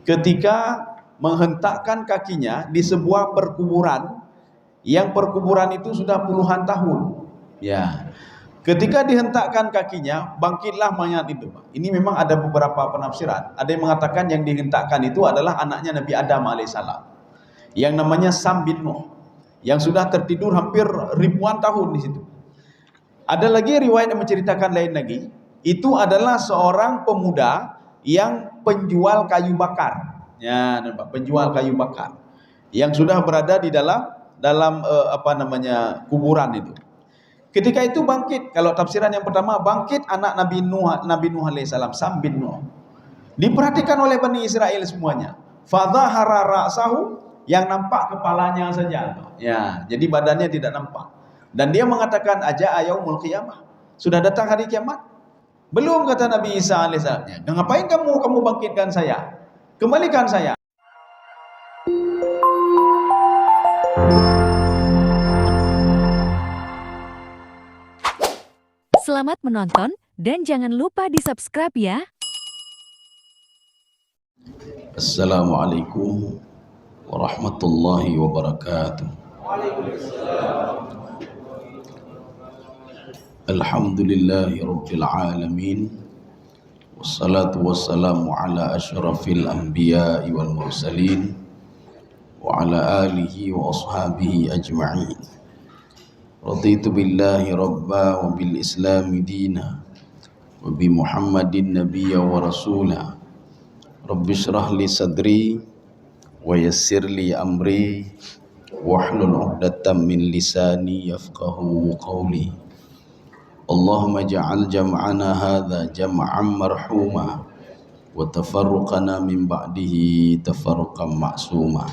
ketika menghentakkan kakinya di sebuah perkuburan, yang perkuburan itu sudah puluhan tahun. Ya, ketika dihentakkan kakinya, bangkitlah mayat itu. Ini memang ada beberapa penafsiran. Ada yang mengatakan yang dihentakkan itu adalah anaknya Nabi Adam alaihissalam, yang namanya Sam bin Nuh, yang sudah tertidur hampir ribuan tahun di situ. Ada lagi riwayat yang menceritakan lain lagi, itu adalah seorang pemuda yang penjual kayu bakar. Ya, nampak, penjual kayu bakar yang sudah berada di dalam kuburan itu. Ketika itu bangkit, kalau tafsiran yang pertama, bangkit anak Nabi Nuh alaihissalam, Sam bin Nuh. Diperhatikan oleh Bani Israel semuanya. Fadhahara ra'sahu, yang nampak kepalanya saja. Ya, jadi badannya tidak nampak. Dan dia mengatakan, aja yaumul qiyamah, sudah datang hari kiamat. Belum, kata Nabi Isa alaihissalam. Ya, ngapain kamu bangkitkan saya? Kembalikan saya. Selamat menonton dan jangan lupa di-subscribe ya. Assalamualaikum warahmatullahi wabarakatuh. Alhamdulillahi rabbil alamin. Wassalatu wassalamu ala asyrafil anbiya'i wal mursalin wa ala alihi wa ashabihi ajma'in. Raditu billahi rabba wa bil islami dina wa bi muhammadin nabiyya wa rasula. Rabbi shrah li sadri wa yassir li amri wahlul 'uqdatam min lisani yafqahu qawli. Allahumma ja'al jam'ana hadha jam'an marhuma wa tafarruqana min ba'dihi tafarruqan ma'suma.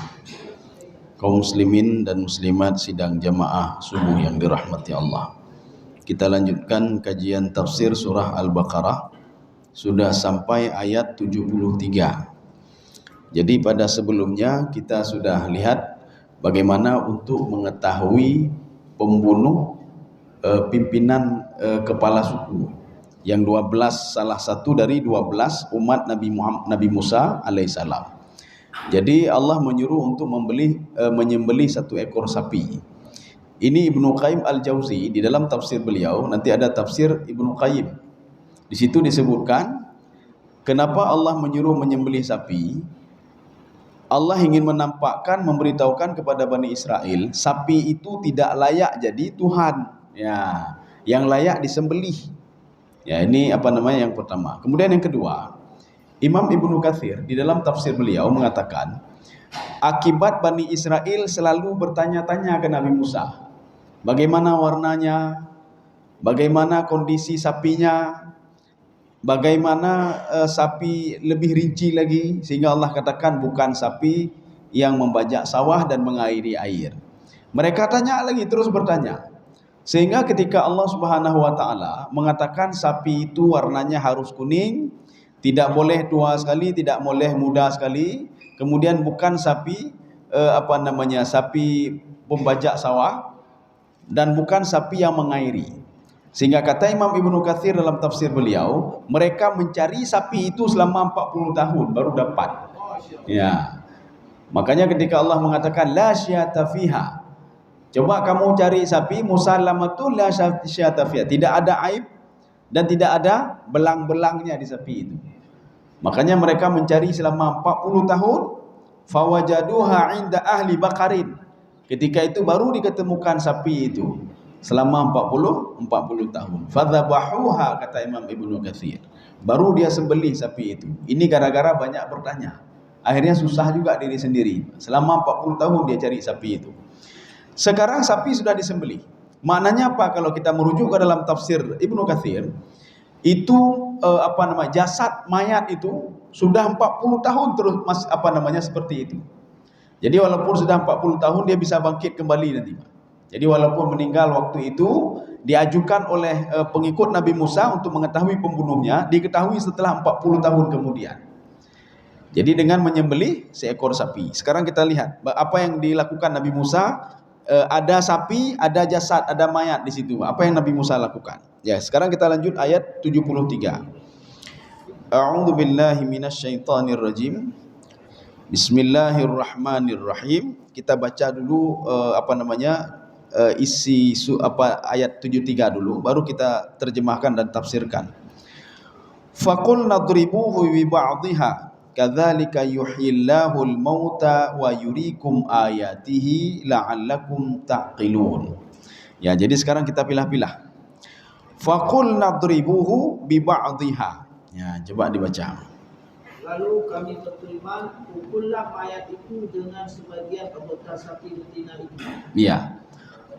Kaum muslimin dan muslimat sidang jamaah subuh yang dirahmati Allah, kita lanjutkan kajian tafsir surah Al-Baqarah. Sudah sampai ayat 73. Jadi pada sebelumnya kita sudah lihat bagaimana untuk mengetahui pembunuh pimpinan kepala suku yang 12, salah satu dari 12 umat Nabi Musa alaihissalam. Jadi Allah menyuruh untuk menyembelih satu ekor sapi. Ini Ibnu Qayyim Al-Jauzi di dalam tafsir beliau, nanti ada tafsir Ibnu Qayyim. Di situ disebutkan kenapa Allah menyuruh menyembelih sapi. Allah ingin menampakkan, memberitahukan kepada Bani Israel, sapi itu tidak layak jadi Tuhan. Ya, yang layak disembelih. Ya, ini yang pertama. Kemudian yang kedua, Imam Ibnu Katsir di dalam tafsir beliau mengatakan, akibat Bani Israel selalu bertanya-tanya ke Nabi Musa, bagaimana warnanya, bagaimana kondisi sapinya, bagaimana sapi lebih rinci lagi, sehingga Allah katakan bukan sapi yang membajak sawah dan mengairi air. Mereka tanya lagi, terus bertanya. Sehingga ketika Allah Subhanahu wa taala mengatakan sapi itu warnanya harus kuning, tidak boleh tua sekali, tidak boleh muda sekali, kemudian bukan sapi sapi pembajak sawah, dan bukan sapi yang mengairi. Sehingga kata Imam Ibnu Katsir dalam tafsir beliau, mereka mencari sapi itu selama 40 tahun baru dapat. Ya. Makanya ketika Allah mengatakan la syata fiha, coba kamu cari sapi musallamatul la syata fiha, tidak ada aib dan tidak ada belang-belangnya di sapi itu. Makanya mereka mencari selama 40 tahun, fawajaduha inda ahli baqarin. Ketika itu baru diketemukan sapi itu selama 40 tahun. Fadzabahuha, kata Imam Ibnu Katsir. Baru dia sembelih sapi itu. Ini gara-gara banyak bertanya. Akhirnya susah juga diri sendiri. Selama 40 tahun dia cari sapi itu. Sekarang sapi sudah disembelih. Maknanya apa kalau kita merujuk ke dalam tafsir Ibnu Katsir? Itu jasad mayat itu sudah 40 tahun terus seperti itu. Jadi walaupun sudah 40 tahun dia bisa bangkit kembali nanti. Jadi walaupun meninggal waktu itu, diajukan oleh pengikut Nabi Musa untuk mengetahui pembunuhnya, diketahui setelah 40 tahun kemudian. Jadi dengan menyembelih seekor sapi. Sekarang kita lihat apa yang dilakukan Nabi Musa. Ada sapi, ada jasad, ada mayat di situ. Apa yang Nabi Musa lakukan? Ya, sekarang kita lanjut ayat 73. A'udzu billahi minasyaitonir rajim. Bismillahirrahmanirrahim. Kita baca dulu isi ayat 73 dulu, baru kita terjemahkan dan tafsirkan. Faqul nadribuhu bi ba'dihha kadzalika yuhyillahu al-mauta wa yuriikum ayatihi la'allakum taqilun. Ya, jadi sekarang kita pilah-pilah. Faqul nadribuhu bi ba'dihha. Ya, coba dibaca. Lalu kami berfirman, pukullah mayat itu dengan sebagian anggota sapi betina itu. Ya.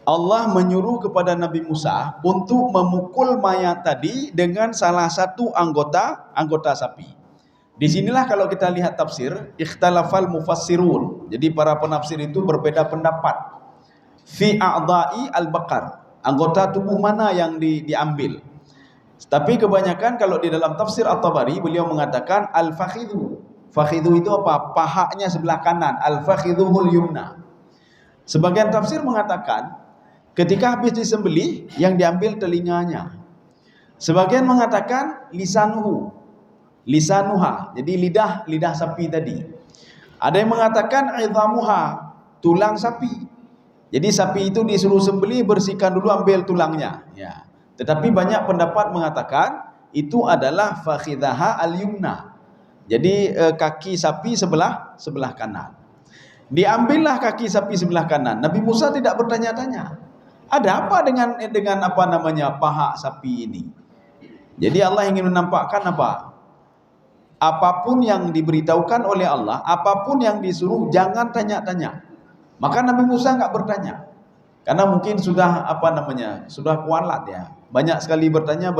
Allah menyuruh kepada Nabi Musa untuk memukul mayat tadi dengan salah satu anggota sapi. Di sinilah kalau kita lihat tafsir, ikhtalafal mufassirun. Jadi para penafsir itu berbeda pendapat. Fi a'dha'i al-baqar. Anggota tubuh mana yang diambil? Tapi kebanyakan kalau di dalam tafsir At-Tabari beliau mengatakan al-fakhidhu. Fakhidhu itu apa? Pahanya sebelah kanan. Al-fakhidhuhul yumna. Sebagian tafsir mengatakan ketika habis disembelih yang diambil telinganya. Sebagian mengatakan lisanuha. Jadi lidah sapi tadi. Ada yang mengatakan idhamuha, tulang sapi. Jadi sapi itu disuruh sembelih, bersihkan dulu, ambil tulangnya. Ya. Tetapi banyak pendapat mengatakan itu adalah fakhidaha al-yumna. Jadi kaki sapi sebelah kanan. Diambillah kaki sapi sebelah kanan. Nabi Musa tidak bertanya-tanya. Ada apa dengan paha sapi ini? Jadi Allah ingin menampakkan apa? Apapun yang diberitahukan oleh Allah, apapun yang disuruh, jangan tanya-tanya. Maka Nabi Musa enggak bertanya. Karena mungkin sudah kualat ya. Banyak sekali bertanya.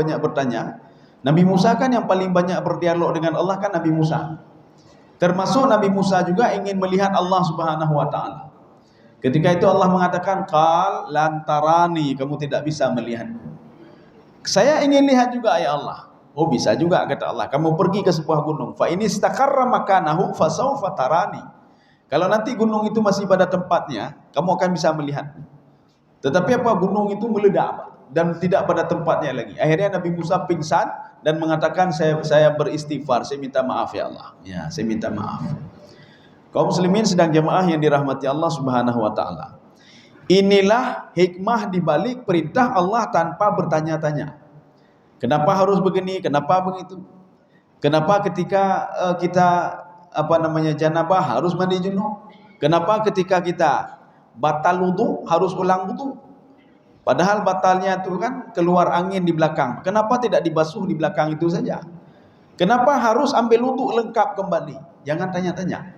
Nabi Musa kan yang paling banyak berdialog dengan Allah kan Nabi Musa. Termasuk Nabi Musa juga ingin melihat Allah Subhanahu wa taala. Ketika itu Allah mengatakan, "Qal lantarani, kamu tidak bisa melihatku." Saya ingin lihat juga ya Allah. Oh, bisa juga kata Allah. Kamu pergi ke sebuah gunung. Fa ini istaqarra makanahu fasawfa tarani. Kalau nanti gunung itu masih pada tempatnya, kamu akan bisa melihatku. Tetapi gunung itu meledak dan tidak pada tempatnya lagi. Akhirnya Nabi Musa pingsan dan mengatakan, saya beristighfar, saya minta maaf ya Allah. Ya, saya minta maaf. Kaum muslimin sedang jemaah yang dirahmati Allah Subhanahu wa taala. Inilah hikmah di balik perintah Allah tanpa bertanya-tanya. Kenapa harus begini? Kenapa begitu? Kenapa ketika kita janabah harus mandi junub? Kenapa ketika kita batal wudu harus ulang wudu? Padahal batalnya itu kan keluar angin di belakang. Kenapa tidak dibasuh di belakang itu saja? Kenapa harus ambil wudu lengkap kembali? Jangan tanya-tanya.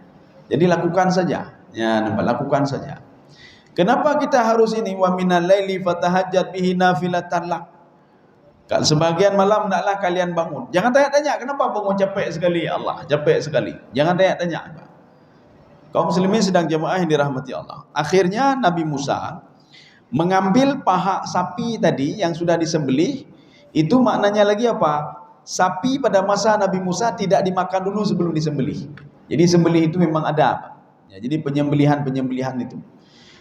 Jadi lakukan saja. Ya, lakukan saja. Kenapa kita harus ini? Wa minal laili fatahajjat bihi nafilatan lak. Sebagian malam hendaklah kalian bangun. Jangan tanya-tanya kenapa bangun capek sekali ya Allah, capek sekali. Jangan tanya-tanya. Kaum muslimin sedang jemaah yang dirahmati Allah. Akhirnya Nabi Musa mengambil paha sapi tadi yang sudah disembelih. Itu maknanya lagi apa? Sapi pada masa Nabi Musa tidak dimakan dulu sebelum disembelih. Jadi sembelih itu memang ada. Ya, jadi penyembelihan itu.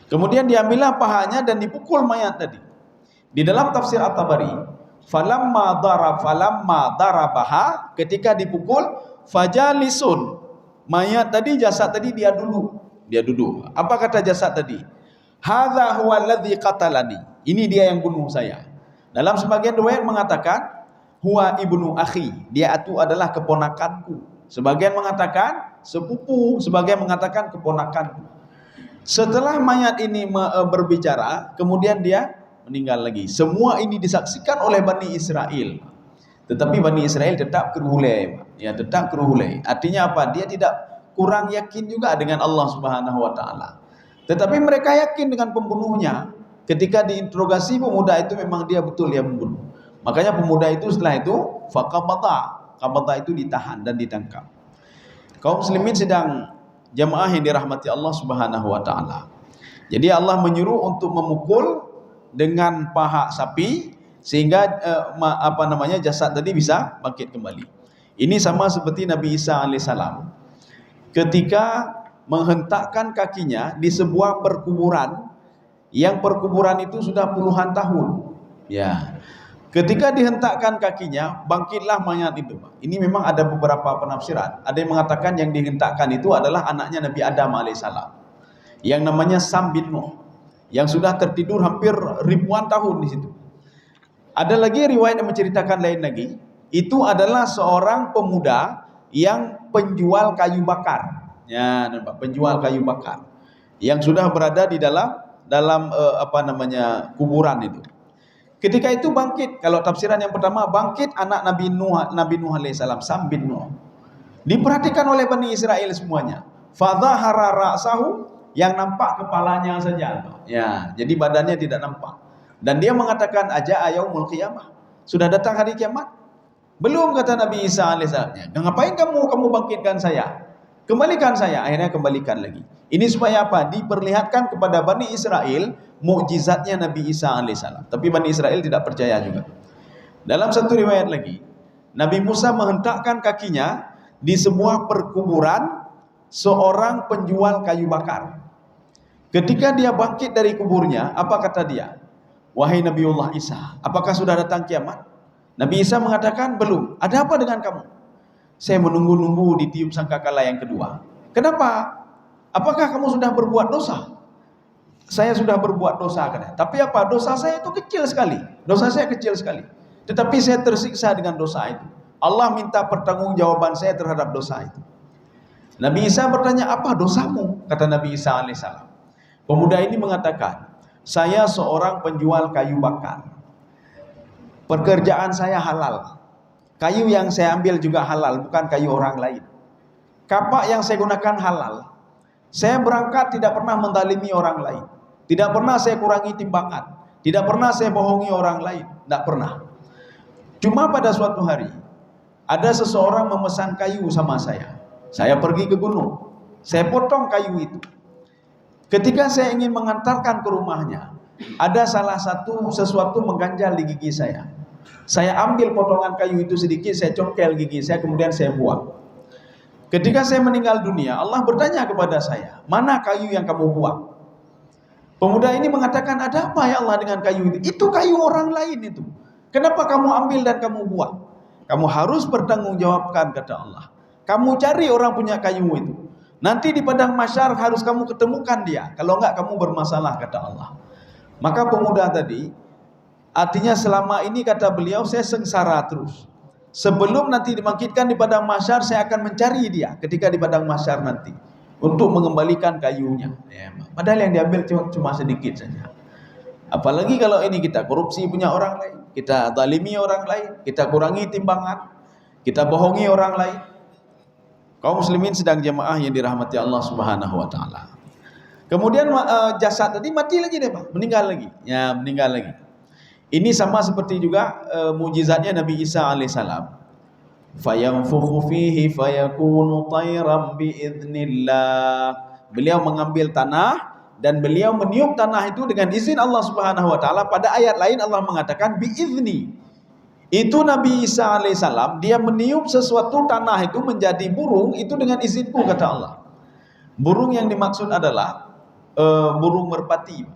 Kemudian diambillah pahanya dan dipukul mayat tadi. Di dalam tafsir At-Tabari, falamma darabaha, ketika dipukul, fajalisun, mayat tadi, jasad tadi dia duduk. Apa kata jasad tadi? Hadza huwa alladzi qatalani. Ini dia yang bunuh saya. Dalam sebagian riwayat mengatakan huwa ibnu akhi, dia itu adalah keponakanku. Sebagian mengatakan sepupu, sebagian mengatakan keponakanku. Setelah mayat ini berbicara, kemudian dia meninggal lagi. Semua ini disaksikan oleh Bani Israel. Tetapi Bani Israel tetap keruhulai. Ya, tetap keruhulai. Artinya apa? Dia tidak kurang yakin juga dengan Allah Subhanahu wa taala. Tetapi mereka yakin dengan pembunuhnya. Ketika diinterogasi pemuda itu memang dia betul yang membunuh. Makanya pemuda itu setelah itu qabada itu ditahan dan ditangkap. Kaum muslimin sedang jamaah yang dirahmati Allah Subhanahu wa taala. Jadi Allah menyuruh untuk memukul dengan paha sapi sehingga jasad tadi bisa bangkit kembali. Ini sama seperti Nabi Isa alaihissalam ketika menghentakkan kakinya di sebuah perkuburan yang perkuburan itu sudah puluhan tahun. Ya. Ketika dihentakkan kakinya, bangkitlah mayat itu. Ini memang ada beberapa penafsiran. Ada yang mengatakan yang dihentakkan itu adalah anaknya Nabi Adam alaihissalam, yang namanya Sam bin Nuh, yang sudah tertidur hampir ribuan tahun di situ. Ada lagi riwayat yang menceritakan lain lagi, itu adalah seorang pemuda yang penjual kayu bakar. Ya, nampak, penjual kayu bakar yang sudah berada di dalam kuburan itu. Ketika itu bangkit, kalau tafsiran yang pertama, bangkit anak Nabi Nuh alaihissalam, Sam bin Nuh. Diperhatikan oleh Bani Israel semuanya. Fadhahara ra'sahu, yang nampak kepalanya saja. Ya, jadi badannya tidak nampak. Dan dia mengatakan, aja'a yaumul qiyamah. Sudah datang hari kiamat? Belum, kata Nabi Isa alaihissalam. Ya, ngapain kamu bangkitkan saya? Kembalikan saya. Akhirnya kembalikan lagi. Ini supaya apa? Diperlihatkan kepada Bani Israel mukjizatnya Nabi Isa alaihissalam. Tapi Bani Israel tidak percaya juga. Dalam satu riwayat lagi, Nabi Musa menghentakkan kakinya di sebuah perkuburan seorang penjual kayu bakar. Ketika dia bangkit dari kuburnya, apa kata dia? Wahai Nabiullah Isa, apakah sudah datang kiamat? Nabi Isa mengatakan, belum. Ada apa dengan kamu? Saya menunggu-nunggu ditiup sangkakala yang kedua. Kenapa? Apakah kamu sudah berbuat dosa? Saya sudah berbuat dosa, katanya. Tapi apa? Dosa saya itu kecil sekali. Dosa saya kecil sekali. Tetapi saya tersiksa dengan dosa itu. Allah minta pertanggungjawaban saya terhadap dosa itu. Nabi Isa bertanya, apa dosamu? Kata Nabi Isa alaihissalam. Pemuda ini mengatakan, saya seorang penjual kayu bakar. Pekerjaan saya halal. Kayu yang saya ambil juga halal, bukan kayu orang lain. Kapak yang saya gunakan halal. Saya berangkat tidak pernah menzalimi orang lain. Tidak pernah saya kurangi timbangan. Tidak pernah saya bohongi orang lain. Tidak pernah. Cuma pada suatu hari, ada seseorang memesan kayu sama saya. Saya pergi ke gunung. Saya potong kayu itu. Ketika saya ingin mengantarkan ke rumahnya, ada sesuatu mengganjal di gigi saya. Saya ambil potongan kayu itu sedikit, saya congkel gigi saya, kemudian saya buang. Ketika saya meninggal dunia, Allah bertanya kepada saya, mana kayu yang kamu buang? Pemuda ini mengatakan, ada apa ya Allah dengan kayu itu? Itu kayu orang lain itu. Kenapa kamu ambil dan kamu buang? Kamu harus bertanggungjawabkan, kata Allah. Kamu cari orang punya kayu itu. Nanti di padang mahsyar harus kamu ketemukan dia. Kalau enggak kamu bermasalah, kata Allah. Maka pemuda tadi, artinya selama ini kata beliau, saya sengsara terus. Sebelum nanti dibangkitkan di padang mahsyar, saya akan mencari dia ketika di padang mahsyar nanti untuk mengembalikan kayunya. Ya, padahal yang diambil cuma sedikit saja. Apalagi kalau ini kita korupsi punya orang lain, kita zalimi orang lain, kita kurangi timbangan, kita bohongi orang lain. Kaum muslimin sedang jamaah yang dirahmati Allah Subhanahu wa taala. Kemudian jasad tadi mati lagi deh, Pak, meninggal lagi. Ya, meninggal lagi. Ini sama seperti juga mukjizatnya Nabi Isa alaihissalam. Fayanfukhu fihi fayakunu tayran biiznillah. Beliau mengambil tanah dan beliau meniup tanah itu dengan izin Allah Subhanahu wa taala. Pada ayat lain Allah mengatakan biizni. Itu Nabi Isa alaihissalam, dia meniup sesuatu tanah itu menjadi burung itu dengan izinku, kata Allah. Burung yang dimaksud adalah burung merpati.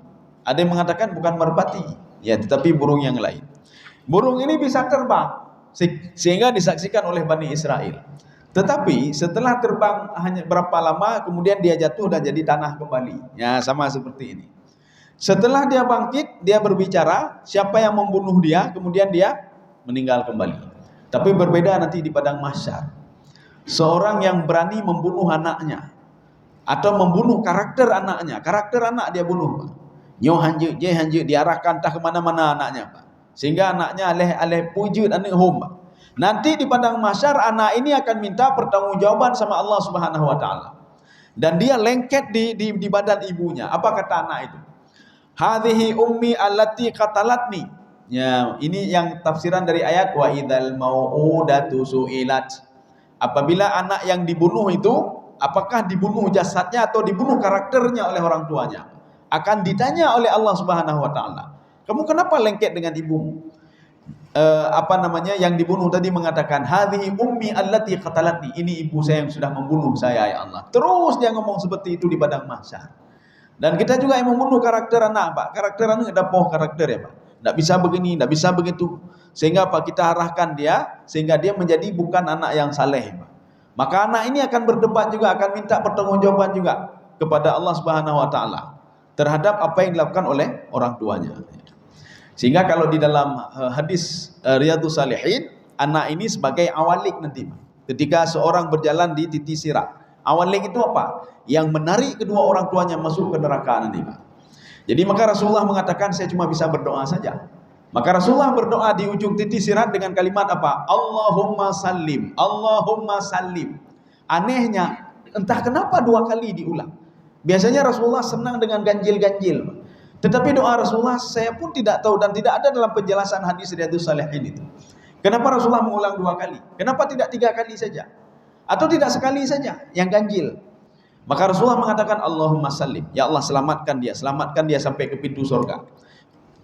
Ada yang mengatakan bukan merpati, ya, tetapi burung yang lain. Burung ini bisa terbang sehingga disaksikan oleh Bani Israel. Tetapi setelah terbang hanya berapa lama, kemudian dia jatuh dan jadi tanah kembali. Ya, sama seperti ini. Setelah dia bangkit, dia berbicara, siapa yang membunuh dia, kemudian dia meninggal kembali. Tapi berbeda nanti di padang mahsyar. Seorang yang berani membunuh anaknya atau membunuh karakter anaknya, karakter anak dia bunuh, Pak. Nyo hanjut, je hanjut, diarahkan entah ke mana-mana anaknya, Pak. Sehingga anaknya alih pujud anak hom. Nanti di padang mahsyar anak ini akan minta pertanggungjawaban sama Allah Subhanahu wa taala. Dan dia lengket di badan ibunya. Apa kata anak itu? Hadhihi ummi allati qatalatni. Ya, ini yang tafsiran dari ayat wa idzal mau'udatu su'ilat. Apabila anak yang dibunuh itu, apakah dibunuh jasadnya atau dibunuh karakternya oleh orang tuanya, akan ditanya oleh Allah Subhanahu wa taala. Kamu kenapa lengket dengan ibumu? Yang dibunuh tadi mengatakan hadhihi ummi allati qatalatni. Ini ibu saya yang sudah membunuh saya, ya Allah. Terus dia ngomong seperti itu di padang mahsyar. Dan kita juga yang membunuh karakter anak, Pak. Karakter anak ada karakter ya, Pak. Tidak bisa begini, tidak bisa begitu. sehingga apa, kita arahkan dia sehingga dia menjadi bukan anak yang saleh. Maka anak ini akan berdebat juga, akan minta pertanggungjawaban juga kepada Allah Subhanahu wa taala terhadap apa yang dilakukan oleh orang tuanya. Sehingga kalau di dalam hadis Riyadhus Shalihin, anak ini sebagai awalik nanti. Ketika seorang berjalan di titik sirat, awalik itu apa? Yang menarik kedua orang tuanya masuk ke neraka nanti. Jadi maka Rasulullah mengatakan, saya cuma bisa berdoa saja. Maka Rasulullah berdoa di ujung titik sirat dengan kalimat apa? Allahumma sallim, Allahumma sallim. Anehnya, entah kenapa 2 kali diulang. Biasanya Rasulullah senang dengan ganjil-ganjil. Tetapi doa Rasulullah saya pun tidak tahu dan tidak ada dalam penjelasan hadis Riyadhus Shalihin itu. Kenapa Rasulullah mengulang 2 kali? Kenapa tidak 3 kali saja? Atau tidak sekali saja yang ganjil? Maka Rasulullah mengatakan Allahumma sallim, ya Allah selamatkan dia sampai ke pintu surga.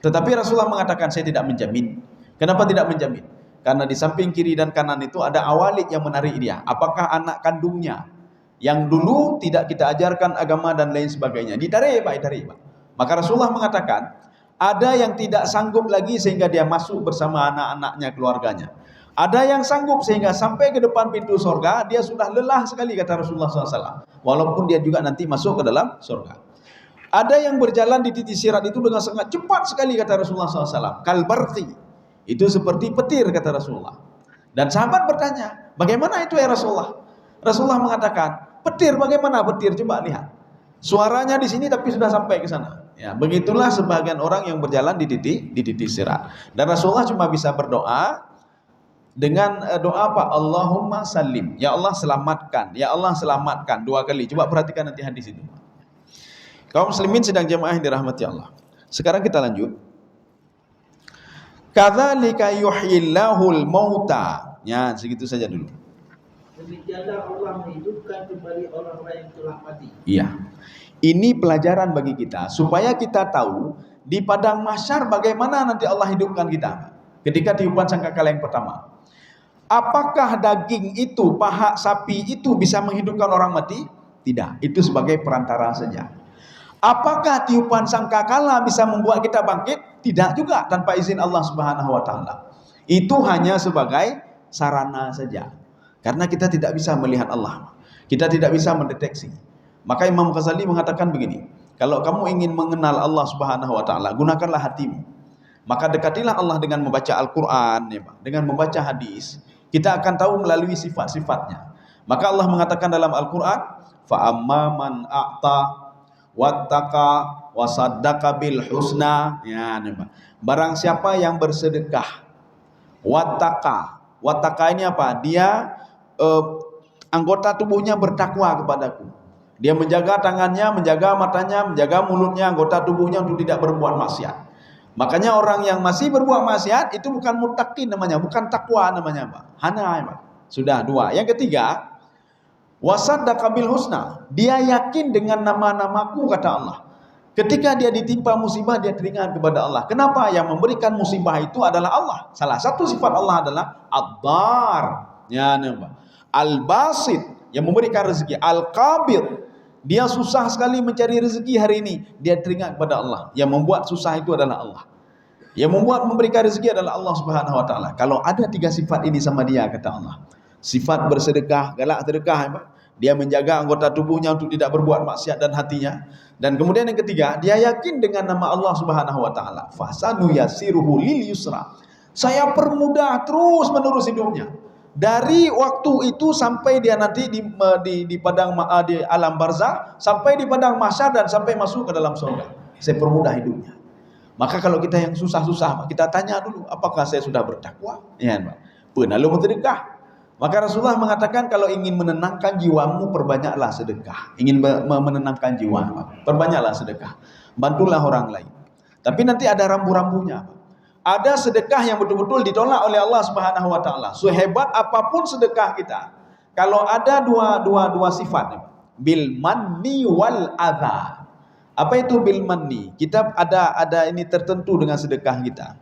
Tetapi Rasulullah mengatakan saya tidak menjamin. Kenapa tidak menjamin? Karena di samping kiri dan kanan itu ada awalik yang menarik dia. Apakah anak kandungnya yang dulu tidak kita ajarkan agama dan lain sebagainya? Ditarik Pak. Maka Rasulullah mengatakan ada yang tidak sanggup lagi sehingga dia masuk bersama anak-anaknya, keluarganya. Ada yang sanggup sehingga sampai ke depan pintu surga dia sudah lelah sekali, kata Rasulullah SAW. Walaupun dia juga nanti masuk ke dalam surga. Ada yang berjalan di titik sirat itu dengan sangat cepat sekali, kata Rasulullah SAW. Kalbarti, itu seperti petir, kata Rasulullah. Dan sahabat bertanya, bagaimana itu ya Rasulullah? Rasulullah mengatakan, petir, bagaimana petir? Coba lihat. Suaranya di sini tapi sudah sampai ke sana. Ya, begitulah sebagian orang yang berjalan di titik sirat. Dan Rasulullah cuma bisa berdoa dengan doa apa? Allahumma sallim, ya Allah selamatkan, ya Allah selamatkan 2 kali. Coba perhatikan nanti hadis itu. Kaum muslimin sedang jemaah yang dirahmati Allah. Sekarang kita lanjut. Kadzalika yuhyillahul mauta. Ya, segitu saja dulu. Demikianlah Allah menghidupkan kembali orang-orang yang telah mati. Iya. Ini pelajaran bagi kita supaya kita tahu di padang mahsyar bagaimana nanti Allah hidupkan kita. Ketika tiupan sangkakala yang pertama. Apakah daging itu, paha sapi itu bisa menghidupkan orang mati? Tidak. Itu sebagai perantara saja. Apakah tiupan sangkakala bisa membuat kita bangkit? Tidak juga, tanpa izin Allah Subhanahu wa taala. Itu hanya sebagai sarana saja. Karena kita tidak bisa melihat Allah. Kita tidak bisa mendeteksi. Maka Imam Ghazali mengatakan begini, kalau kamu ingin mengenal Allah Subhanahu wa taala, gunakanlah hatimu. Maka dekatilah Allah dengan membaca Al-Qur'an, ya, dengan membaca hadis. Kita akan tahu melalui sifat-sifatnya. Maka Allah mengatakan dalam Al-Qur'an, fa amman a'ta wattaqa wasaddaqa bil husna. Ya, barang siapa yang bersedekah, wattaqa ini apa? Dia anggota tubuhnya bertakwa kepadaku. Dia menjaga tangannya, menjaga matanya, menjaga mulutnya, anggota tubuhnya untuk tidak berbuat maksiat. Makanya orang yang masih berbuat maksiat itu bukan muttaqin namanya, bukan takwa namanya, Pak. Hana, Pak. Sudah 2. Yang ketiga, wasaddaqa bil husna. Dia yakin dengan nama-namaku, kata Allah. Ketika dia ditimpa musibah, dia teringat kepada Allah. Kenapa? Yang memberikan musibah itu adalah Allah. Salah satu sifat Allah adalah ad-dar. Ya, Pak. Al-basit, yang memberikan rezeki. Al-qabid, dia susah sekali mencari rezeki hari ini, dia teringat kepada Allah. Yang membuat susah itu adalah Allah. Yang membuat memberikan rezeki adalah Allah Subhanahu wa taala. Kalau ada 3 sifat ini sama dia, kata Allah. Sifat bersedekah, galak sedekah, dia menjaga anggota tubuhnya untuk tidak berbuat maksiat dan hatinya. Dan kemudian yang ketiga, dia yakin dengan nama Allah Subhanahu wa taala. Fasanu yasiruhu lil yusra. Saya permudah terus menerus hidupnya. Dari waktu itu sampai dia nanti di padang di alam barzah, sampai di padang mahsyar dan sampai masuk ke dalam surga. Saya permudah hidupnya. Maka kalau kita yang susah-susah, kita tanya dulu, apakah saya sudah bertakwa? Ya, Pak. Pernah lu bersedekah? Maka Rasulullah mengatakan kalau ingin menenangkan jiwamu, perbanyaklah sedekah. Ingin menenangkan jiwa, Pak, perbanyaklah sedekah. Bantulah orang lain. Tapi nanti ada rambu-rambunya, Pak. Ada sedekah yang betul-betul ditolak oleh Allah Subhanahu wa taala. Sehebat apapun sedekah kita, kalau ada dua sifat, bil manni wal adza. Apa itu bil manni? Kita ada ini tertentu dengan sedekah kita.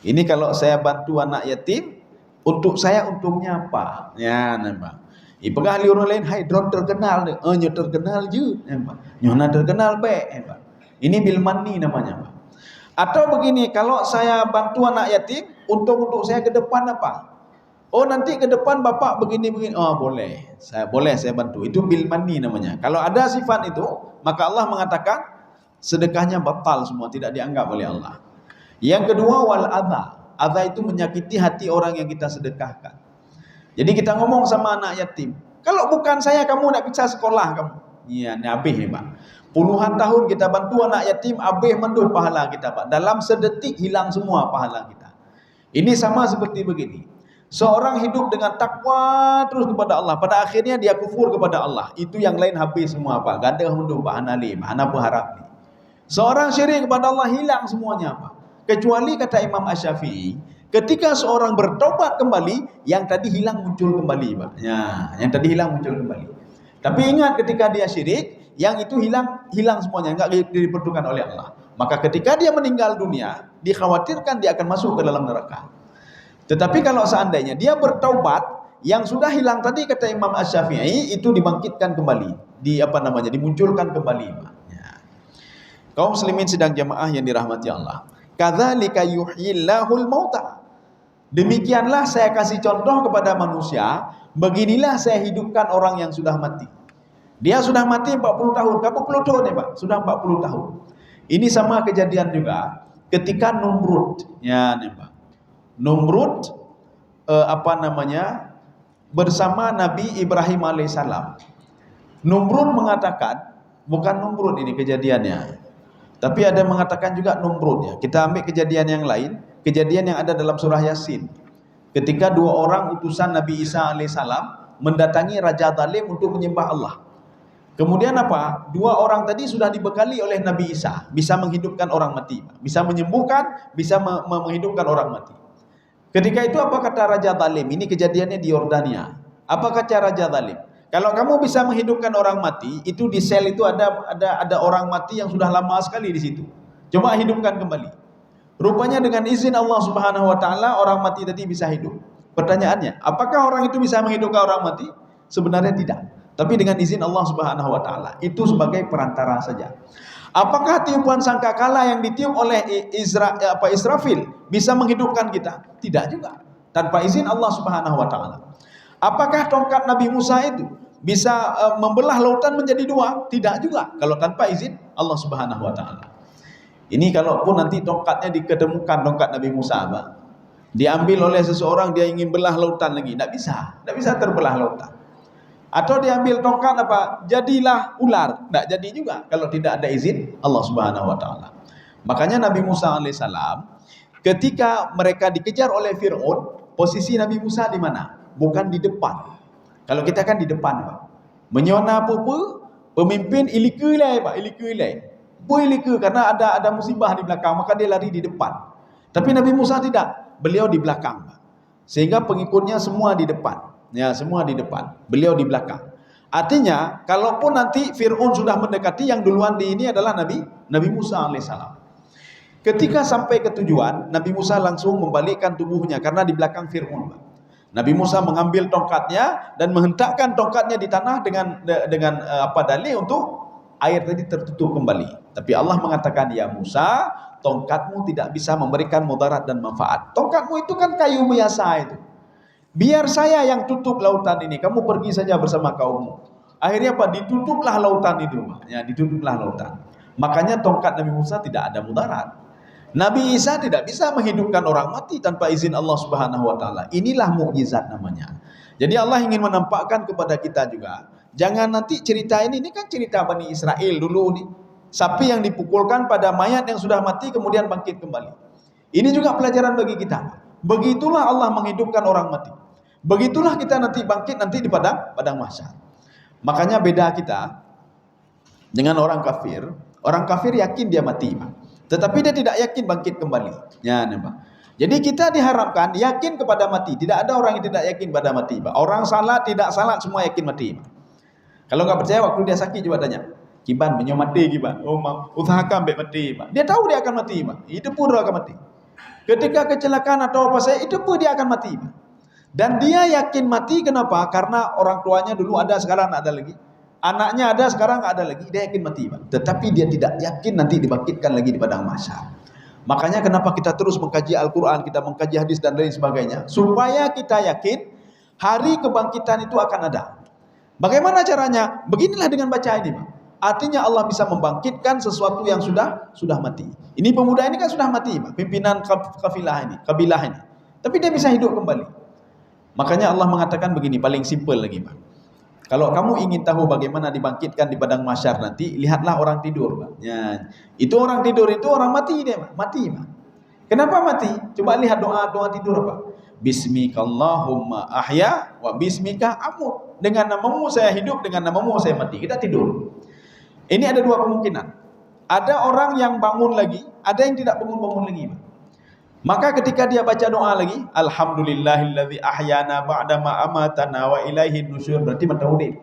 Ini kalau saya bantu anak yatim, untuk saya untungnya apa? Ya, nampak. Ipegah li orang lain, hai drone terkenal, nyo terkenal je, nampak. Nyona terkenal baik, nampak. Ini bil manni namanya, Pak. Atau begini, kalau saya bantu anak yatim, untung untuk saya ke depan apa? Oh, nanti ke depan bapak begini-begini. Oh, boleh. Saya bantu. Itu bil mani namanya. Kalau ada sifat itu, maka Allah mengatakan sedekahnya batal semua, tidak dianggap oleh Allah. Yang kedua, wal adha. Adha itu menyakiti hati orang yang kita sedekahkan. Jadi kita ngomong sama anak yatim, kalau bukan saya kamu nak bisa sekolah kamu. Iya, ni habis ni, Pak. Puluhan tahun kita bantu anak yatim, habis menduh pahala kita, Pak. Dalam sedetik hilang semua pahala kita. Ini sama seperti begini. Seorang hidup dengan takwa terus kepada Allah, pada akhirnya dia kufur kepada Allah. Itu yang lain habis semua, Pak. Gadah menduh, Pak. Analim, ana berharap ni. Seorang syirik kepada Allah hilang semuanya, Pak. Kecuali kata Imam Asy-Syafi'i, ketika seorang bertobat kembali, yang tadi hilang muncul kembali, Pak. Ya, yang tadi hilang muncul kembali. Tapi ingat, ketika dia syirik, yang itu hilang semuanya, enggak diperlukan oleh Allah. Maka ketika dia meninggal dunia, dikhawatirkan dia akan masuk ke dalam neraka. Tetapi kalau seandainya dia bertaubat, yang sudah hilang tadi kata Imam Asy-Syafi'i itu dibangkitkan kembali, dimunculkan kembali, Pak. Ya. Kaum muslimin sidang jamaah yang dirahmati Allah. Kadzalika yuhyillahul mauta. Demikianlah saya kasih contoh kepada manusia, beginilah saya hidupkan orang yang sudah mati. Dia sudah mati 40 tahun, kamu tahun ya, Pak, sudah 40 tahun. Ini sama kejadian juga ketika Numrud, ya nih, Pak. Numrud bersama Nabi Ibrahim alaihissalam. Numrud mengatakan, bukan Numrud ini kejadiannya, tapi ada mengatakan juga Numrud ya. Kita ambil kejadian yang lain, kejadian yang ada dalam surah Yasin. Ketika dua orang utusan Nabi Isa alaihissalam mendatangi Raja Zalim untuk menyembah Allah. Kemudian apa? Dua orang tadi sudah dibekali oleh Nabi Isa, bisa menghidupkan orang mati, bisa menyembuhkan, bisa menghidupkan orang mati. Ketika itu apa kata Raja Zalim? Ini kejadiannya di Yordania. Apa kata Raja Zalim? Kalau kamu bisa menghidupkan orang mati, itu di sel itu ada orang mati yang sudah lama sekali di situ. Coba hidupkan kembali. Rupanya dengan izin Allah Subhanahu wa taala orang mati tadi bisa hidup. Pertanyaannya, apakah orang itu bisa menghidupkan orang mati? Sebenarnya tidak. Tapi dengan izin Allah Subhanahu wa taala. Itu sebagai perantara saja. Apakah tiupan sangkakala yang ditiup oleh Israfil bisa menghidupkan kita? Tidak juga. Tanpa izin Allah Subhanahu wa taala. Apakah tongkat Nabi Musa itu bisa membelah lautan menjadi dua? Tidak juga. Kalau tanpa izin Allah Subhanahu wa taala. Ini kalaupun nanti tongkatnya diketemukan, tongkat Nabi Musa, Pak, diambil oleh seseorang, dia ingin belah lautan lagi, tidak bisa terbelah lautan. Atau diambil tongkat apa, jadilah ular, tidak jadi juga kalau tidak ada izin Allah Subhanahu wa taala. Makanya Nabi Musa alaihissalam ketika mereka dikejar oleh Fir'aun, posisi Nabi Musa di mana? Bukan di depan. Kalau kita kan di depan, Pak. Menyona apa-apa, pemimpin ilikulai, Pak, ilikulai. Karena ada musibah di belakang, maka dia lari di depan. Tapi Nabi Musa tidak, beliau di belakang, sehingga pengikutnya semua di depan, ya semua di depan, beliau di belakang. Artinya, kalaupun nanti Fir'aun sudah mendekati, yang duluan di ini adalah Nabi Musa alaihissalam. Ketika sampai ke tujuan, Nabi Musa langsung membalikkan tubuhnya karena di belakang Fir'aun. Nabi Musa mengambil tongkatnya dan menghentakkan tongkatnya di tanah dengan dalih untuk air tadi tertutup kembali. Tapi Allah mengatakan, ya Musa, tongkatmu tidak bisa memberikan mudarat dan manfaat. Tongkatmu itu kan kayu biasa itu. Biar saya yang tutup lautan ini, kamu pergi saja bersama kaummu. Akhirnya apa? Ditutuplah lautan itu. Ya, ditutuplah lautan. Makanya tongkat Nabi Musa tidak ada mudarat. Nabi Isa tidak bisa menghidupkan orang mati tanpa izin Allah Subhanahu wa taala. Inilah mukjizat namanya. Jadi Allah ingin menampakkan kepada kita juga, jangan nanti cerita ini kan cerita Bani Israel dulu nih. Sapi yang dipukulkan pada mayat yang sudah mati kemudian bangkit kembali. Ini juga pelajaran bagi kita. Begitulah Allah menghidupkan orang mati. Begitulah kita nanti bangkit nanti di padang mahsyar. Makanya beda kita dengan orang kafir. Orang kafir yakin dia mati, Pak. Tetapi dia tidak yakin bangkit kembali. Ya, Pak. Jadi kita diharapkan yakin kepada mati. Tidak ada orang yang tidak yakin pada mati, Pak. Orang salat tidak salat semua yakin mati, Pak. Kalau nggak percaya waktu dia sakit coba tanya. Kiban menyo mati kiban. Oh, usahakan baik mati, Pak. Dia tahu dia akan mati, Pak. Itu pun dia akan mati. Ketika kecelakaan atau apa saya, itu pun dia akan mati, Pak. Dan dia yakin mati kenapa? Karena orang tuanya dulu ada, sekarang tak ada lagi. Anaknya ada, sekarang tak ada lagi. Dia yakin mati, Pak. Tetapi dia tidak yakin nanti dibangkitkan lagi di padang mahsyar. Makanya kenapa kita terus mengkaji Al-Quran, kita mengkaji hadis dan lain sebagainya, supaya kita yakin hari kebangkitan itu akan ada. Bagaimana caranya? Beginilah dengan baca ini, Pak. Artinya Allah bisa membangkitkan sesuatu yang sudah mati. Ini pemuda ini kan sudah mati, Pak. Pimpinan kabilah ini. Tapi dia bisa hidup kembali. Makanya Allah mengatakan begini, paling simple lagi, Pak. Kalau kamu ingin tahu bagaimana dibangkitkan di padang mahsyar nanti, lihatlah orang tidur, Pak. Ya, itu orang tidur itu orang mati dia, Pak. Mati, Pak. Kenapa mati? Coba lihat doa tidur, Pak. Bismikallahumma ahya wa bismika amut. Dengan namamu saya hidup, dengan namamu saya mati. Kita tidur. Ini ada dua kemungkinan. Ada orang yang bangun lagi, ada yang tidak bangun-bangun lagi, Pak. Maka ketika dia baca doa lagi, alhamdulillahilladzi ahyana ba'dama amatana wa ilaihin nusyur, berarti mentauhid.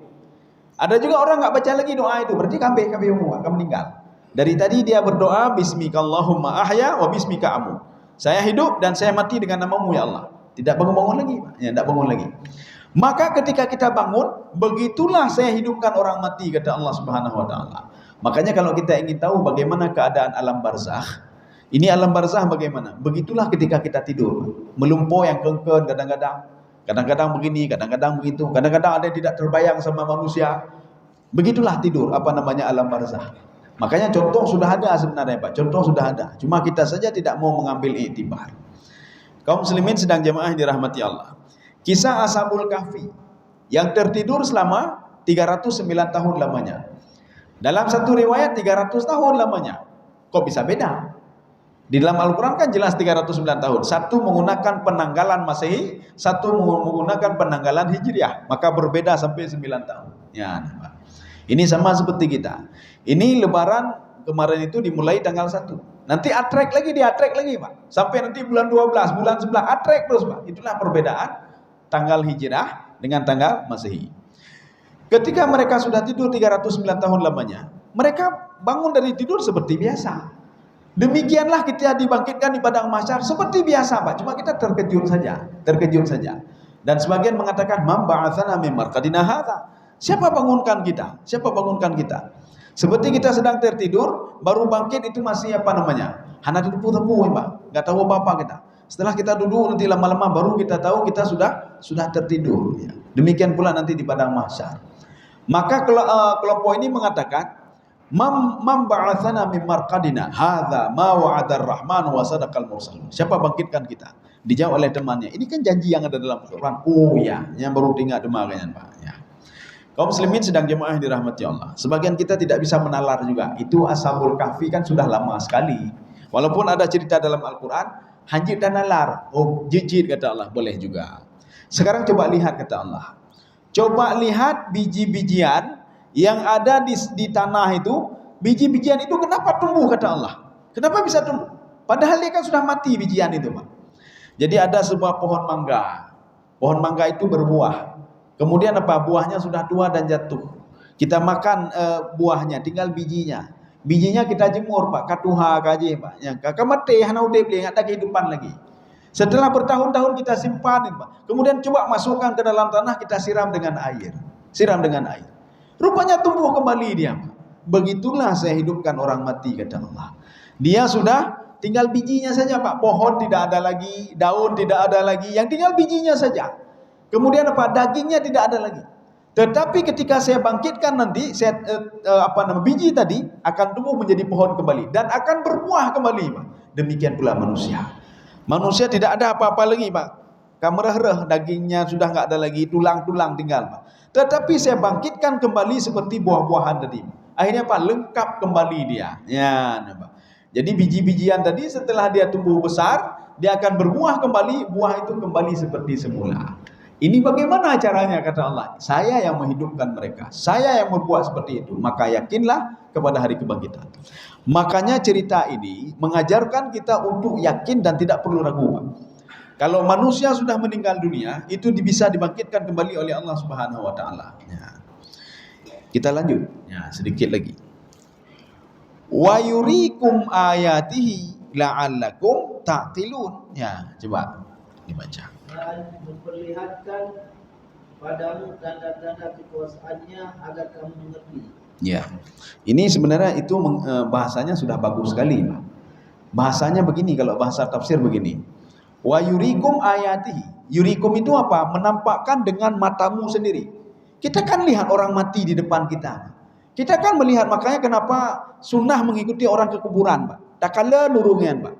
Ada juga orang enggak baca lagi doa itu, berarti kambing akan meninggal. Dari tadi dia berdoa bismikallahumma ahya wa bismika amut. Saya hidup dan saya mati dengan namamu ya Allah. Tidak bangun-bangun lagi, Pak. Ya, tidak bangun lagi. Maka ketika kita bangun, begitulah saya hidupkan orang mati, kata Allah Subhanahu wa taala. Makanya kalau kita ingin tahu bagaimana keadaan alam barzakh, ini alam barzakh bagaimana? Begitulah ketika kita tidur. Melumpuh yang kengken kadang-kadang begini, kadang-kadang begitu, kadang-kadang ada yang tidak terbayang sama manusia. Begitulah tidur, alam barzakh. Makanya contoh sudah ada sebenarnya, Pak. Contoh sudah ada. Cuma kita saja tidak mau mengambil iktibar. Kaum muslimin sedang jemaah dirahmati Allah. Kisah Ashabul Kahfi yang tertidur selama 309 tahun lamanya. Dalam satu riwayat 300 tahun lamanya. Kok bisa beda? Di dalam Al-Quran kan jelas 309 tahun. Satu menggunakan penanggalan Masehi, satu menggunakan penanggalan Hijriah. Maka berbeda sampai 9 tahun. Ya, Pak. Ini sama seperti kita. Ini lebaran kemarin itu dimulai tanggal 1. Nanti atrek lagi, Pak. Sampai nanti bulan 12, bulan 11, atrek terus, Pak. Itulah perbedaan tanggal Hijrah dengan tanggal Masehi. Ketika mereka sudah tidur 309 tahun lamanya, mereka bangun dari tidur seperti biasa. Demikianlah kita dibangkitkan di padang mahsyar seperti biasa, Pak. Cuma kita terkejut saja. Dan sebagian mengatakan, "Man ba'atsana min marqadina hadza?" Siapa bangunkan kita? Seperti kita sedang tertidur, baru bangkit itu masih hana tepu-tepu, Pak. Enggak tahu apa-apa kita. Setelah kita duduk nanti lama-lama baru kita tahu kita sudah tertidur, ya. Demikian pula nanti di padang mahsyar. Maka kelompok ini mengatakan, "Man ba'atsana min marqadina hadza ma wa'adar rahman wa sadaqal mursalun." Siapa bangkitkan kita? Dijawab oleh temannya, ini kan janji yang ada dalam Al-Quran. Oh ya, yang baru ingat demikian, Pak, ya. Kaum muslimin sedang jemaah dirahmati Allah. Sebagian kita tidak bisa menalar juga. Itu Ashabul Kahfi kan sudah lama sekali. Walaupun ada cerita dalam Al-Quran, hanjit dan nalar. Oh, jijit kata Allah, boleh juga. Sekarang coba lihat kata Allah. Coba lihat biji-bijian yang ada di tanah itu. Biji-bijian itu kenapa tumbuh kata Allah? Kenapa bisa tumbuh? Padahal dia kan sudah mati bijian itu, Pak. Jadi ada sebuah pohon mangga. Pohon mangga itu berbuah. Kemudian buahnya sudah tua dan jatuh. Kita makan buahnya, tinggal bijinya. Bijinya kita jemur, Pak. Katuha kaje, Pak. Yang kakamate hana udah beli enggak ada kehidupan lagi. Setelah bertahun-tahun kita simpanin, Pak. Kemudian coba masukkan ke dalam tanah, kita siram dengan air. Rupanya tumbuh kembali dia, Pak. Begitulah saya hidupkan orang mati kata Allah. Dia sudah tinggal bijinya saja, Pak. Pohon tidak ada lagi, daun tidak ada lagi, yang tinggal bijinya saja. Kemudian dagingnya tidak ada lagi. Tetapi ketika saya bangkitkan nanti, biji tadi akan tumbuh menjadi pohon kembali dan akan berbuah kembali, Pak. Demikian pula manusia. Manusia tidak ada apa-apa lagi, Pak. Kamerah-reh, dagingnya sudah enggak ada lagi, tulang-tulang tinggal, Pak. Tetapi saya bangkitkan kembali seperti buah-buahan tadi. Akhirnya, Pak, lengkap kembali dia. Ya, Pak. Jadi biji-bijian tadi setelah dia tumbuh besar, dia akan berbuah kembali, buah itu kembali seperti semula. Ini bagaimana caranya kata Allah? Saya yang menghidupkan mereka. Saya yang membuat seperti itu. Maka yakinlah kepada hari kebangkitan. Makanya cerita ini mengajarkan kita untuk yakin dan tidak perlu ragu. Kalau manusia sudah meninggal dunia, itu bisa dibangkitkan kembali oleh Allah Subhanahu wa taala. Ya. Kita lanjut. Ya, sedikit lagi. Wa yurikum ayatihi la'allakum ta'qilun. Ya, coba dibaca. Dan memperlihatkan padamu tanda-tanda kekuasaannya agar kamu mengerti. Ya, ini sebenarnya itu bahasanya sudah bagus sekali, Pak. Bahasanya begini, kalau bahasa tafsir begini. Wa yurikum ayatihi. Yurikum itu apa? Menampakkan dengan matamu sendiri. Kita kan lihat orang mati di depan kita. Kita kan melihat, makanya kenapa sunnah mengikuti orang ke kuburan, Pak. Tak kala nurungian, Pak.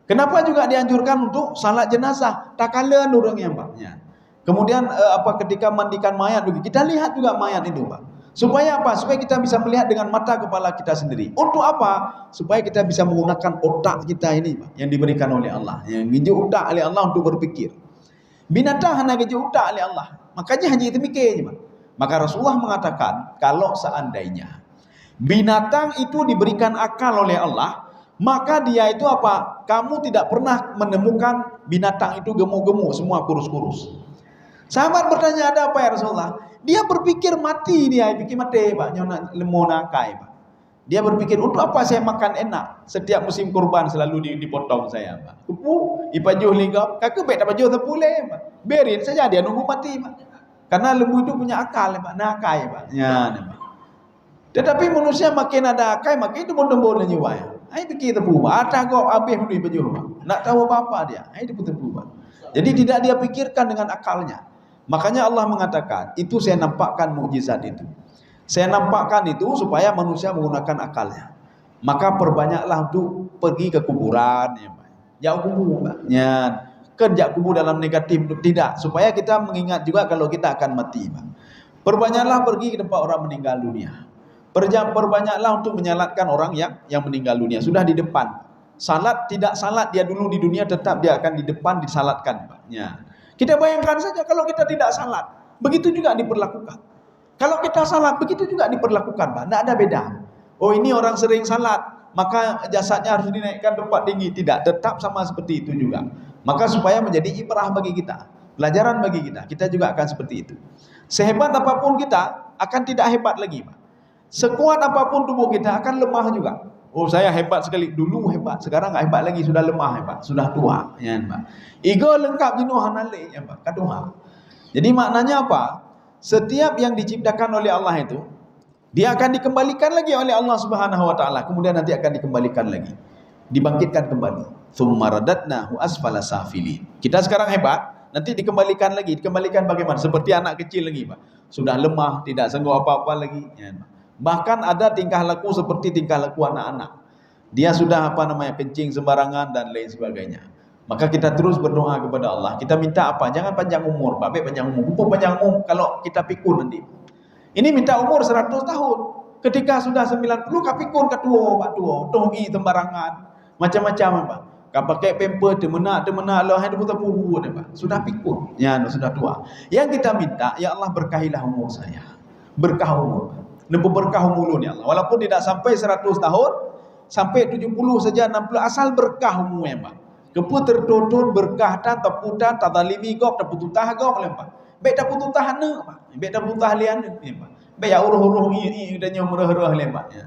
Kenapa juga dianjurkan untuk salat jenazah? Tak kala nurungian, Pak. Ya. Kemudian ketika mandikan mayat juga, kita lihat juga mayat itu, Pak. Supaya apa? Supaya kita bisa melihat dengan mata kepala kita sendiri. Untuk apa? Supaya kita bisa menggunakan otak kita ini, Pak, yang diberikan oleh Allah. Yang ngiji otak oleh Allah untuk berpikir. Binatang hanya ngiji otak oleh Allah. Makanya hanya itu mikir, Pak. Maka Rasulullah mengatakan, kalau seandainya binatang itu diberikan akal oleh Allah, maka dia itu apa? Kamu tidak pernah menemukan binatang itu gemuk-gemuk, semua kurus-kurus. Sahabat bertanya, ada apa ya Rasulullah? Dia berpikir mati, dia pikir mati, Pak. Nyona lemon nakai, Pak. Dia berpikir, untuk apa saya makan enak? Setiap musim kurban selalu dipotong saya, Pak. Kupu, ipajuh ligap, kakek baik tak pajuh terpulih, Pak. Berin saja, dia nunggu mati, Pak. Karena lembu itu punya akal, Pak. Nakai, Pak. Ya, Pak. Tetapi manusia makin ada akal, makin itu bodoh-bodoh nyewa ya. Ai fikir tepu, Pak. Ada kau habis dulu ipajuh, Pak. Nak tahu apa-apa dia. Ai tepu, Pak. Jadi tidak dia pikirkan dengan akalnya. Makanya Allah mengatakan, itu saya nampakkan mukjizat itu. Saya nampakkan itu supaya manusia menggunakan akalnya. Maka perbanyaklah untuk pergi ke kuburan, ya, Pak. Jauh kubur, Pak. Ya, kerja kubur dalam negatif, tidak. Supaya kita mengingat juga kalau kita akan mati, Pak. Perbanyaklah pergi ke tempat orang meninggal dunia. Perbanyaklah untuk menyalatkan orang yang meninggal dunia. Sudah di depan. Salat, tidak salat dia dulu di dunia, tetap dia akan di depan disalatkan, Pak. Ya. Kita bayangkan saja kalau kita tidak salat, begitu juga diperlakukan. Kalau kita salat, begitu juga diperlakukan, Pak. Tidak ada beda. Oh, ini orang sering salat, maka jasadnya harus dinaikkan tempat tinggi. Tidak, tetap sama seperti itu juga. Maka supaya menjadi ibrah bagi kita, pelajaran bagi kita, kita juga akan seperti itu. Sehebat apapun kita, akan tidak hebat lagi, Pak. Sekuat apapun tubuh kita, akan lemah juga. Oh, saya hebat sekali, dulu hebat, sekarang nggak hebat lagi, sudah lemah, Pak, sudah tua, ya, Pak. Ego lengkap jenuh hanale, ya, Pak, kaduha. Jadi maknanya apa? Setiap yang diciptakan oleh Allah itu, dia akan dikembalikan lagi oleh Allah Subhanahu wa taala, kemudian nanti akan dikembalikan lagi, dibangkitkan kembali. Tsumma radadnahu asfala safilin. Kita sekarang hebat, nanti dikembalikan lagi. Dikembalikan bagaimana? Seperti anak kecil lagi, Pak. Sudah lemah, tidak sanggup apa-apa lagi, ya, Pak. Bahkan ada tingkah laku seperti tingkah laku anak-anak. Dia sudah kencing sembarangan dan lain sebagainya. Maka kita terus berdoa kepada Allah. Kita minta apa? Jangan panjang umur, Pak. Baik panjang umur. Kumpul panjang umur kalau kita pikun nanti. Ini minta umur 100 tahun. Ketika sudah 90, kapikun ketua, Pak tua. Tongi sembarangan. Macam-macam, Pak. Kau pakai pamper, temenak Allah, hai tepu-tepu, Pak. Sudah pikun. Ya, sudah tua. Yang kita minta, ya Allah berkahilah umur saya. Berkah umur. Nempuh berkah umur ya Allah. Walaupun tidak sampai 100 tahun, sampai 70 saja, 60, asal berkah umurnya, Pak. Kepu tertutun berkah dan teputan tadalimi gok tepututah gok lempah. Baik tepututah ne, Pak. Baik tepututah lian ne, Pak. Baik ya uruh-uruh ini dan yang merah-merah lempah ya.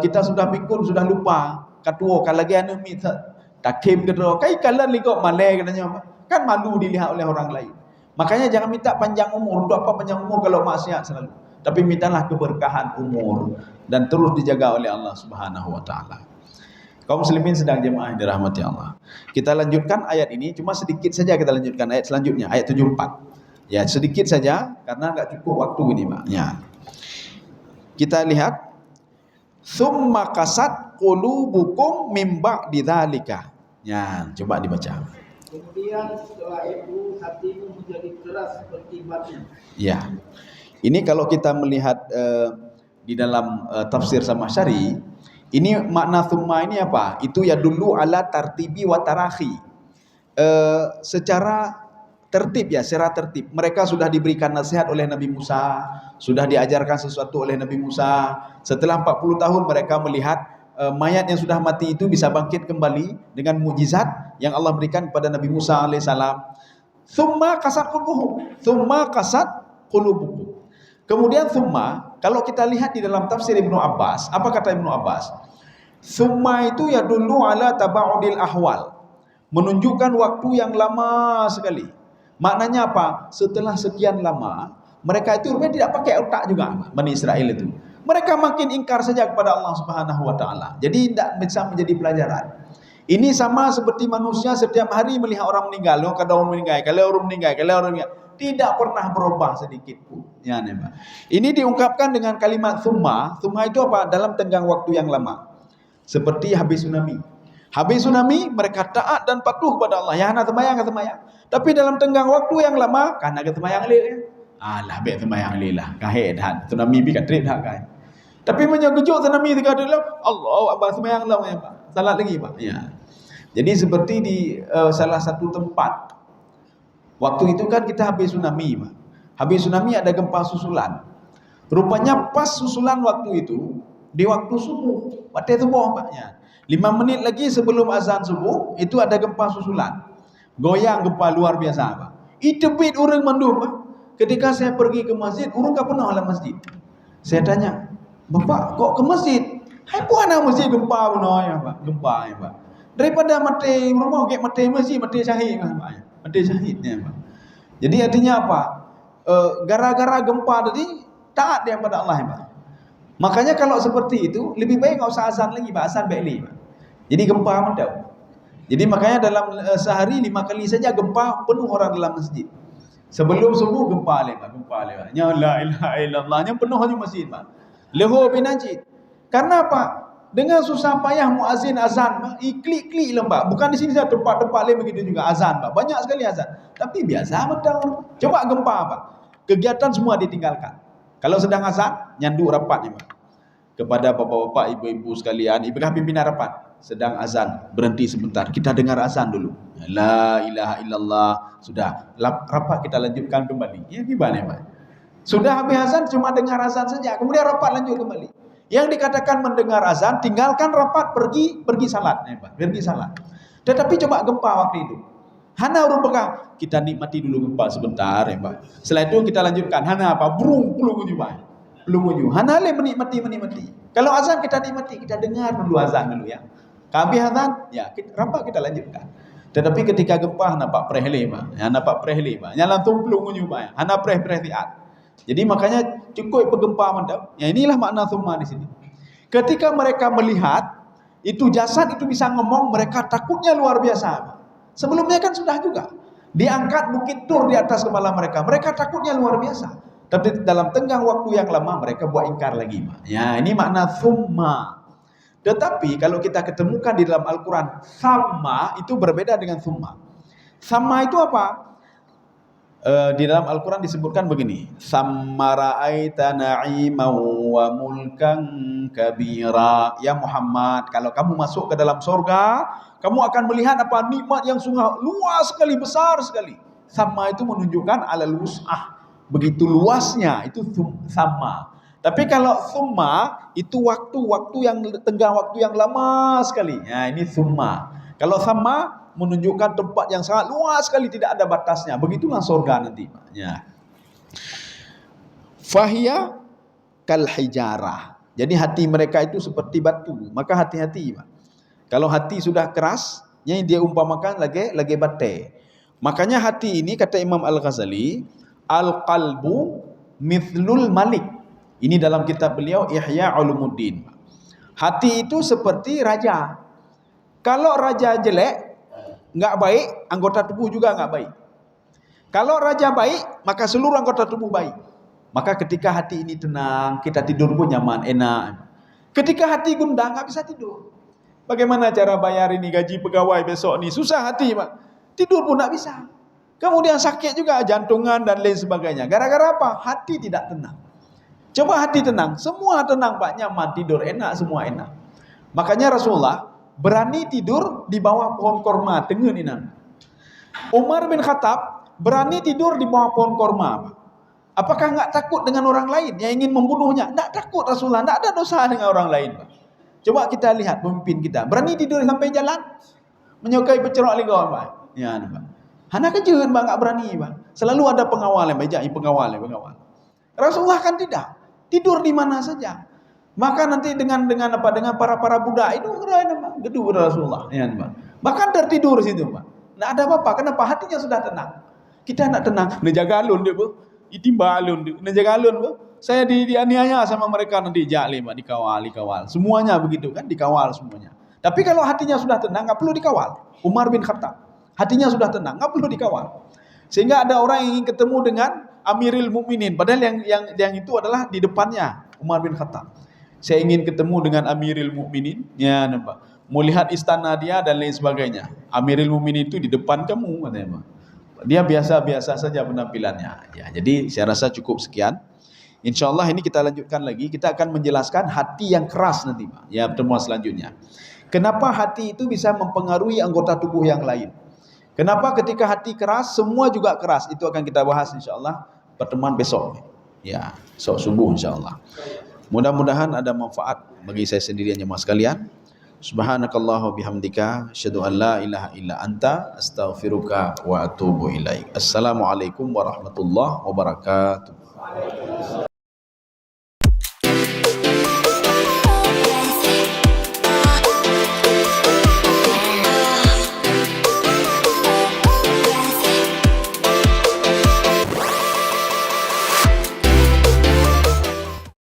Kita sudah pikun, sudah lupa. Katua kalau lagi anu minta takim kedua. Kai kalan ligok malai katanya, Pak. Kan malu dilihat oleh orang lain. Makanya jangan minta panjang umur. Untuk apa panjang umur kalau maksiat selalu? Tapi mintalah keberkahan umur dan terus dijaga oleh Allah Subhanahu wa taala. Kaum muslimin sedang jemaah yang dirahmati Allah. Kita lanjutkan ayat ini, cuma sedikit saja kita lanjutkan ayat selanjutnya, ayat 74. Ya, sedikit saja karena enggak cukup waktu ini, Pak. Ya. Kita lihat summa kasat qulubukum mim ba'di dzalika. Ya, coba dibaca. Kemudian setelah itu hatimu menjadi keras seperti batu. Ya. Ini kalau kita melihat di dalam tafsir Zamakhsyari, ini makna thumma ini apa? Itu ya dulu ala tartibi wa tarakhi. Secara tertib ya, secara tertib. Mereka sudah diberikan nasihat oleh Nabi Musa, sudah diajarkan sesuatu oleh Nabi Musa. Setelah 40 tahun mereka melihat mayat yang sudah mati itu bisa bangkit kembali dengan mukjizat yang Allah berikan kepada Nabi Musa alaihissalam. Thumma kasat qulubuhum, thumma kasat qulubuhum. Kemudian thumma, kalau kita lihat di dalam tafsir Ibnu Abbas, apa kata Ibnu Abbas? Thumma itu ya dulu ala taba'udil ahwal, menunjukkan waktu yang lama sekali. Maknanya apa? Setelah sekian lama, mereka itu rupanya tidak pakai otak juga, Bani Israel itu. Mereka makin ingkar saja kepada Allah Subhanahu wa taala. Jadi tidak bisa menjadi pelajaran. Ini sama seperti manusia setiap hari melihat orang meninggal, kalau orang meninggal, tidak pernah berubah sedikit pun. Ya, ini diungkapkan dengan kalimat thumma. Thumma itu apa? Dalam tenggang waktu yang lama. Seperti habis tsunami. Habis tsunami mereka taat dan patuh kepada Allah. Ya, nak sembahyang. Tapi dalam tenggang waktu yang lama, karena ke sembahyang leh. Alah, baik sembahyang leh lah. Kahit dah. Tsunami bi katrit dah kan. Tapi menyangkut tsunami dekat dalam Allah Akbar sembahyang lah, Pak. Salat lagi, Pak. Ya. Jadi seperti di salah satu tempat. Waktu itu kan kita habis tsunami, Pak. Habis tsunami ada gempa susulan. Rupanya pas susulan waktu itu di waktu subuh, waktu subuh, Pak. Ya. 5 menit lagi sebelum azan subuh itu ada gempa susulan. Goyang gempa luar biasa, Pak. Itu bit orang mandum, Pak. Ketika saya pergi ke masjid, orang tak pernah dalam masjid. Saya tanya, "Bapak kok ke masjid?" "Hai pun anak masjid gempa pun ya, Pak. Gempa ya, Pak. Daripada mati rumah ke mati masjid, mati syahid, Pak. Mati syahidnya, Pak." Jadi artinya apa? Gara-gara gempa tadi taat dia pada Allah, Pak. Makanya kalau seperti itu lebih baik enggak usah azan lagi, Pak. Azan baik. Pak. Jadi gempa mendap. Jadi makanya dalam sehari 5 kali saja gempa penuh orang dalam masjid. Sebelum subuh gempa lewat, Pak. Ya la ilaha illallah, nya penuh di masjid, Pak. Leho binajid. Karena apa? Dengan susah payah muazin azan, Pak. Klik-klik lah, Pak. Bukan di sini saja tempat-tempat lain begitu juga azan, Pak. Banyak sekali azan. Tapi biasa betul. Coba gempa, Pak. Kegiatan semua ditinggalkan. Kalau sedang azan, nyanduk rapat, Pak. Kepada bapak-bapak, ibu-ibu sekalian, ibadah pimpinan rapat. Sedang azan, berhenti sebentar. Kita dengar azan dulu. La ilaha illallah. Sudah, rapat kita lanjutkan kembali. Ya gimana, Pak? Sudah habis azan, cuma dengar azan saja. Kemudian rapat lanjut kembali. Yang dikatakan mendengar azan, tinggalkan rapat, pergi salat, ya, Pak. Pergi salat. Tetapi coba gempa waktu itu. Hana urung pegang. Kita nikmati dulu gempa sebentar, ya, Pak. Setelah itu kita lanjutkan. Hana apa? Belum uju, Pak. Belum uju. Hana le menikmati. Kalau azan kita nikmati, kita dengar dulu azan dulu ya. Habis azan, ya rapat kita lanjutkan. Tetapi ketika gempa nampak prehli, Pak. Ya nampak prehli, Pak. Ya langsung belum uju, Pak. Hana preh tiat. Jadi makanya cukup pegempa mendap. Ya inilah makna thumma di sini. Ketika mereka melihat itu jasad itu bisa ngomong, mereka takutnya luar biasa. Sebelumnya kan sudah juga diangkat bukit Tur di atas kepala mereka. Mereka takutnya luar biasa. Tapi dalam tenggang waktu yang lama mereka buat ingkar lagi, Pak. Ya, ini makna thumma. Tetapi kalau kita ketemukan di dalam Al-Qur'an, sama itu berbeda dengan thumma. Sama itu apa? Di dalam Al-Quran disebutkan begini, Sammara'aita na'iman wa mulkan kabira. Ya Muhammad, kalau kamu masuk ke dalam surga, kamu akan melihat apa nikmat yang sungguh luas sekali, besar sekali. Sama itu menunjukkan alal wus'ah, begitu luasnya, itu sama. Tapi kalau thumma itu waktu yang tenggang waktu yang lama sekali. Ya, ini thumma. Kalau sama menunjukkan tempat yang sangat luas sekali, tidak ada batasnya. Begitulah surga nanti. Ya. Fahiya kal hijarah. Jadi hati mereka itu seperti batu. Maka hati-hati, Pak. Kalau hati sudah keras, yang dia umpamakan lagi bate. Makanya hati ini kata Imam Al-Ghazali, al-qalbu mithlul malik. Ini dalam kitab beliau Ihya Ulumuddin. Hati itu seperti raja. Kalau raja jelek, enggak baik, anggota tubuh juga enggak baik. Kalau raja baik, maka seluruh anggota tubuh baik. Maka ketika hati ini tenang, kita tidur pun nyaman, enak. Ketika hati gundah, enggak bisa tidur. Bagaimana cara bayar ini gaji pegawai besok ni? Susah hati, Pak. Tidur pun enggak bisa. Kemudian sakit juga, jantungan dan lain sebagainya. Gara-gara apa? Hati tidak tenang. Coba hati tenang, semua tenang, Pak, nyaman, tidur enak, semua enak. Makanya Rasulullah berani tidur di bawah pohon korma, dengar ini. Umar bin Khattab berani tidur di bawah pohon korma. Apakah enggak takut dengan orang lain yang ingin membunuhnya? Enggak takut Rasulullah, enggak ada dosa dengan orang lain, Pak. Coba kita lihat pemimpin kita, berani tidur sampai jalan, menyukai pecerok lingkau, Pak. Ya, Pak. Hana kejut, Pak, enggak berani, Pak. Selalu ada pengawal yang bajak, pengawal. Rasulullah kan tidak. Tidur di mana saja. Maka nanti dengan para budak itu gedung Rasulullah, ya, Pak. Bahkan tertidur situ, Pak. Enggak ada apa-apa, kenapa? Hatinya sudah tenang. Kita nak tenang, menjaga alun dia, Bu. Itimba alun, jaga alun bu. Saya dianiaya sama mereka nanti jali pak, dikawal. Semuanya begitu kan, dikawal semuanya. Tapi kalau hatinya sudah tenang, nggak perlu dikawal. Umar bin Khattab, hatinya sudah tenang, nggak perlu dikawal. Sehingga ada orang yang ingin ketemu dengan Amirul Mukminin, padahal yang itu adalah di depannya Umar bin Khattab. Saya ingin ketemu dengan Amirul Mukminin, ya nampak. Mau lihat istana dia dan lain sebagainya. Amirul Mukminin itu di depan kamu, katanya. Dia biasa-biasa saja penampilannya. Ya, jadi saya rasa cukup sekian. InsyaAllah ini kita lanjutkan lagi. Kita akan menjelaskan hati yang keras nanti, Pak. Ya, pertemuan selanjutnya. Kenapa hati itu bisa mempengaruhi anggota tubuh yang lain? Kenapa ketika hati keras, semua juga keras? Itu akan kita bahas insyaAllah pertemuan besok. Ya, besok subuh insyaAllah. Mudah-mudahan ada manfaat bagi saya sendiri dan jemaah sekalian. Subhanakallahu bihamdika asyhadu an la ilaha illa anta astaghfiruka wa atubu ilaik. Assalamualaikum warahmatullahi wabarakatuh.